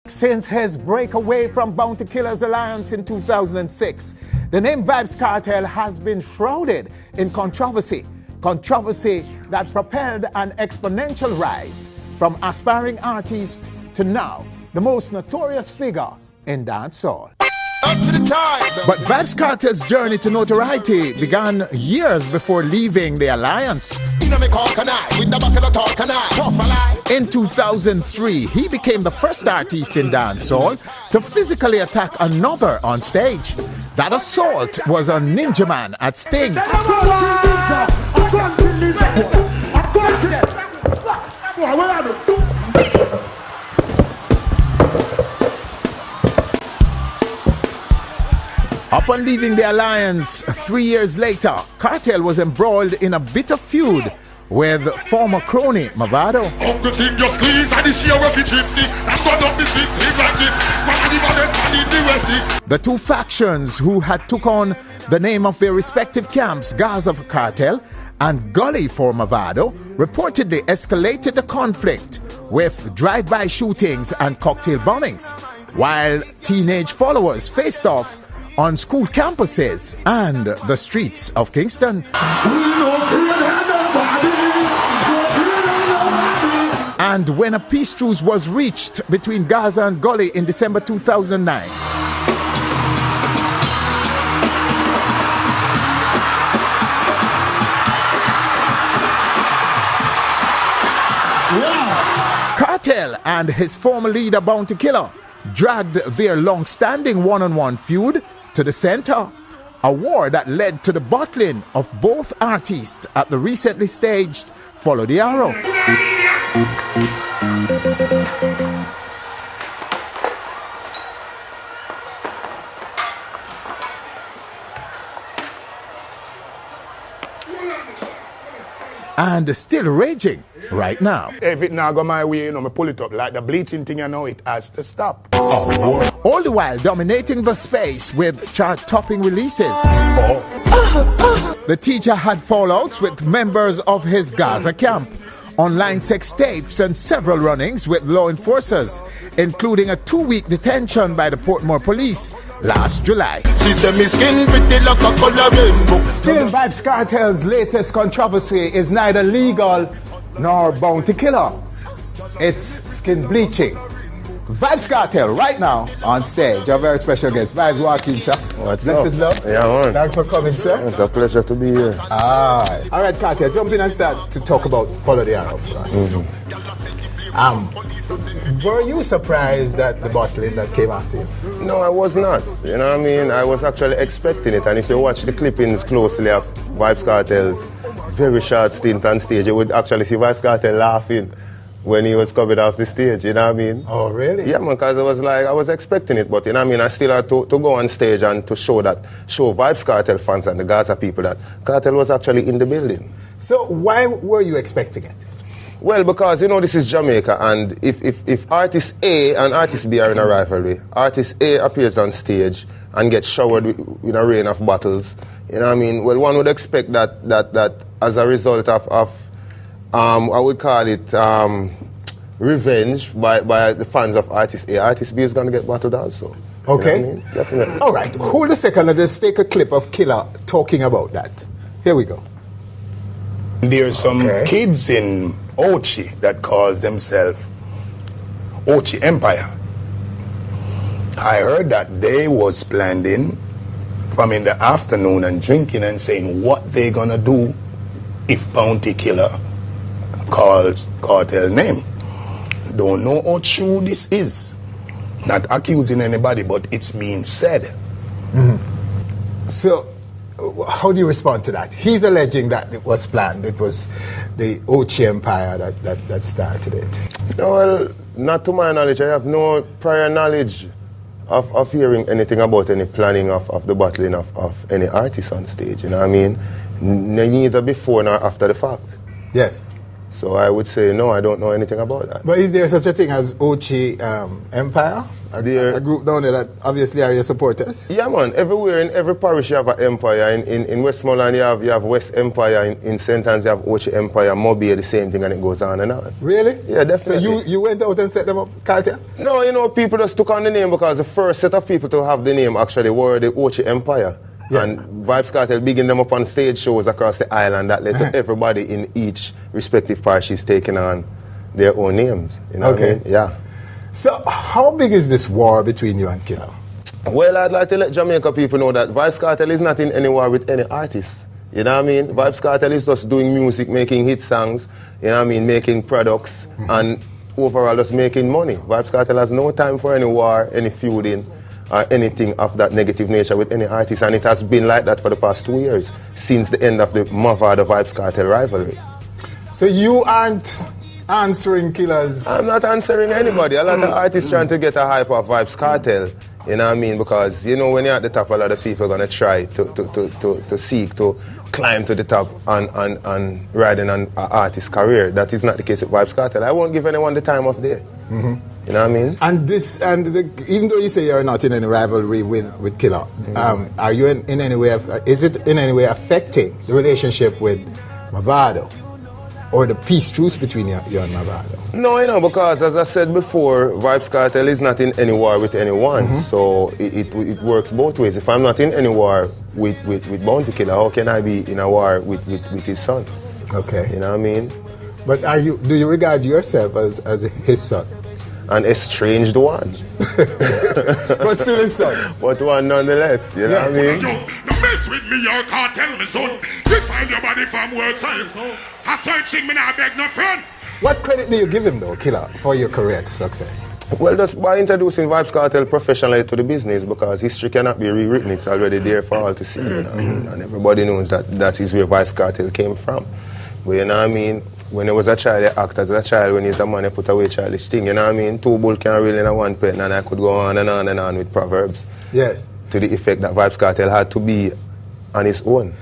Since his breakaway from Bounty Killers Alliance in 2006, the name Vybz Kartel has been shrouded in controversy. Controversy that propelled an exponential rise from aspiring artist to now the most notorious figure in dancehall. Up to the time. But Vybz Kartel's journey to notoriety began years before leaving the alliance. In 2003, he became the first artist in dancehall to physically attack another on stage. That assault was a ninja man at Sting. Upon leaving the alliance 3 years later, Kartel was embroiled in a bitter feud with former crony Mavado. The two factions, who had took on the name of their respective camps, Gaza for Kartel and Gully for Mavado, reportedly escalated the conflict with drive-by shootings and cocktail bombings, while teenage followers faced off on school campuses and the streets of Kingston. And when a peace truce was reached between Gaza and Gully in December 2009, Kartel and his former leader Bounty Killer dragged their long-standing one-on-one feud to the center, a war that led to the bottling of both artists at the recently staged Follow the Arrow. And still raging right now. If it now go my way, you know, me pull it up. Like the bleaching thing, you know, it has to stop. All the while dominating the space with chart-topping releases. The teacher had fallouts with members of his Gaza camp, online sex tapes, and several run-ins with law enforcers, including a 2-week detention by the Portmore police last July. She said me skin pretty like a coloring book. Still, Vybz Kartel's latest controversy is neither legal nor Bounty Killer. It's skin bleaching. Vybz Kartel right now on stage. Our very special guest, Vybz, walking, sir. What's Blessed up? love. Yeah, man. Thanks for coming, sir. It's a pleasure to be here. All right, Kartel, jump in and start to talk about Follow the Arrow for us. Were you surprised at the bottling that came after you? No, I was not. You know what I mean? I was actually expecting it. And if you watch the clippings closely of Vybz Kartel's very short stint on stage, you would actually see Vybz Kartel laughing when he was coming off the stage, you know what I mean? Oh, really? Yeah, man, because I was expecting it, but you know what I mean? I still had to go on stage and to show Vybz Kartel fans and the Gaza people that Kartel was actually in the building. So why were you expecting it? Well, because, you know, this is Jamaica, and if artist A and artist B are in a rivalry, artist A appears on stage and gets showered with a rain of bottles, you know what I mean? Well, one would expect that as a result of I would call it revenge by the fans of artist A. Artist B is going to get bottled also. Okay. You know what I mean? Definitely. All right, hold a second and just take a clip of Killer talking about that. Here we go. There's some kids in Ochi that calls themselves Ochi Empire. I heard that they was planning from in the afternoon and drinking and saying what they gonna do if Bounty Killer calls Kartel name. Don't know how true this is. Not accusing anybody, but it's being said. Mm-hmm. So, how do you respond to that? He's alleging that it was planned. It was the Ochi Empire that started it. No, well, not to my knowledge. I have no prior knowledge of hearing anything about any planning of the bottling of any artist on stage. You know what I mean? Neither before nor after the fact. Yes. So I would say, no, I don't know anything about that. But is there such a thing as Ochi Empire? A group down there that obviously are your supporters? Yeah, man. Everywhere, in every parish, you have an empire. In Westmoreland, you have West Empire. In St. Anne's, you have Ochi Empire. Mobile, the same thing, and it goes on and on. Really? Yeah, definitely. So you went out and set them up, Cartel? No, you know, people just took on the name because the first set of people to have the name actually were the Ochi Empire. Yeah. And Vibes Cartel bigging them up on stage shows across the island that led to everybody in each respective parishes taking on their own names. You know what I mean? Yeah. So how big is this war between you and Killer? Well, I'd like to let Jamaica people know that Vibes Cartel is not in any war with any artist. You know what I mean? Vibes Cartel is just doing music, making hit songs, you know what I mean, making products, and overall just making money. Vibes Cartel has no time for any war, any feuding, or anything of that negative nature with any artist, and it has been like that for the past 2 years, since the end of the Mavado Vibes Cartel rivalry. So you aren't answering Killer's... I'm not answering anybody. A lot of artists trying to get a hype of Vibes Cartel, you know what I mean? Because, you know, when you're at the top, a lot of people are going to try to seek to climb to the top and riding on an artist's career. That is not the case with Vibes Cartel. I won't give anyone the time of day. You know what I mean? And even though you say you're not in any rivalry with Killer, are you in any way? Is it in any way affecting the relationship with Mavado, or the peace truce between you and Mavado? No, you know, because as I said before, Vibes Cartel is not in any war with anyone, so it works both ways. If I'm not in any war with Bounty Killer, how can I be in a war with his son? Okay. You know what I mean? But do you regard yourself as his son? An estranged one. But still his son. But one nonetheless, you know what I mean? No mess with me, your cartel, me son. Define your body from word side. I searching me now, beg no friend. What credit do you give him though, Killer, for your career success? Well, just by introducing Vibes Cartel professionally to the business, because history cannot be rewritten, it's already there for all to see, you know what I mean? And everybody knows that is where Vibes Cartel came from. But you know what I mean? When he was a child, he acted as a child. When he's a man, he put away childish thing. You know what I mean? Two bulls can't reel in one pen, and I could go on and on with proverbs. Yes. To the effect that Vibes Cartel had to be on his own.